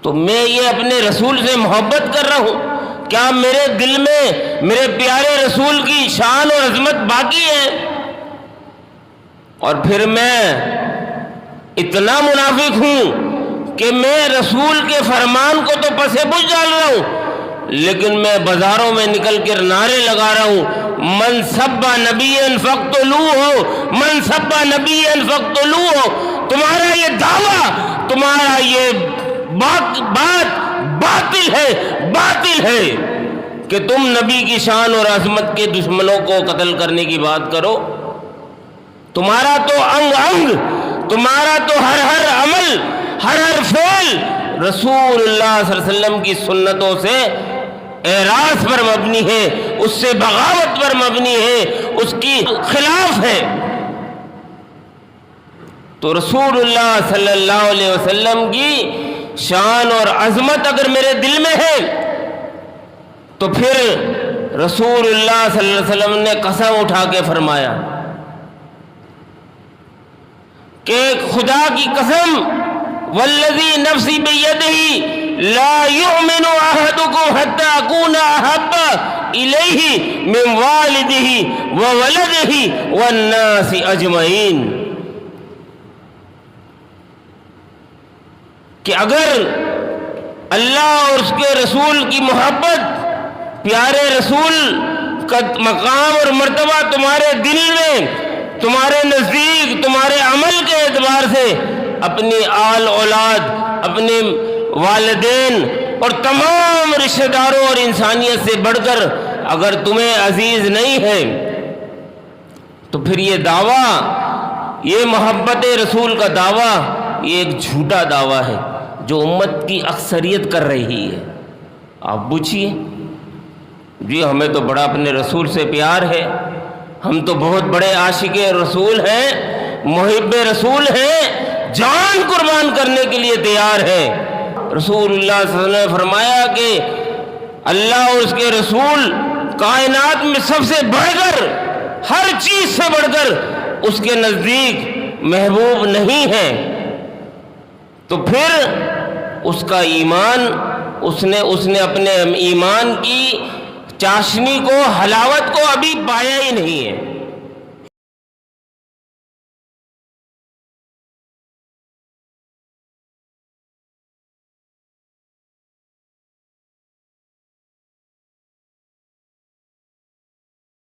تو میں یہ اپنے رسول سے محبت کر رہا ہوں، کیا میرے دل میں میرے پیارے رسول کی شان اور عظمت باقی ہے؟ اور پھر میں اتنا منافق ہوں کہ میں رسول کے فرمان کو تو پس پش ڈال رہا ہوں، لیکن میں بازاروں میں نکل کر نعرے لگا رہا ہوں، من سب نبیا فاقتلوہ، من سب نبیا فاقتلوہ۔ تمہارا یہ دعویٰ، تمہارا یہ بات باطل ہے کہ تم نبی کی شان اور عظمت کے دشمنوں کو قتل کرنے کی بات کرو۔ تمہارا تو انگ انگ، تمہارا تو ہر عمل، ہر فعل رسول اللہ صلی اللہ علیہ وسلم کی سنتوں سے اعراض پر مبنی ہے، اس سے بغاوت پر مبنی ہے، اس کی خلاف ہے۔ تو رسول اللہ صلی اللہ علیہ وسلم کی شان اور عظمت اگر میرے دل میں ہے تو پھر رسول اللہ صلی اللہ علیہ وسلم نے قسم اٹھا کے فرمایا کہ خدا کی قسم، والذی نفسی بیدہ لا یؤمن احدکم حتی اکون احب الیہ من والدہ وولدہ والناس اجمعین، کہ اگر اللہ اور اس کے رسول کی محبت، پیارے رسول کا مقام اور مرتبہ تمہارے دل میں، تمہارے نزدیک، تمہارے عمل کے اعتبار سے اپنی آل اولاد، اپنے والدین اور تمام رشتہ داروں اور انسانیت سے بڑھ کر اگر تمہیں عزیز نہیں ہے، تو پھر یہ دعویٰ، یہ محبت رسول کا دعویٰ، یہ ایک جھوٹا دعویٰ ہے جو امت کی اکثریت کر رہی ہے۔ آپ پوچھیے، جی ہمیں تو بڑا اپنے رسول سے پیار ہے، ہم تو بہت بڑے عاشق رسول ہیں، محب رسول ہیں، جان قربان کرنے کے لیے تیار ہے۔ رسول اللہ صلی اللہ علیہ وسلم نے فرمایا کہ اللہ اور اس کے رسول کائنات میں سب سے بڑھ کر، ہر چیز سے بڑھ کر اس کے نزدیک محبوب نہیں ہے، تو پھر اس کا ایمان، اس نے اپنے ایمان کی چاشنی کو، حلاوت کو ابھی پایا ہی نہیں ہے۔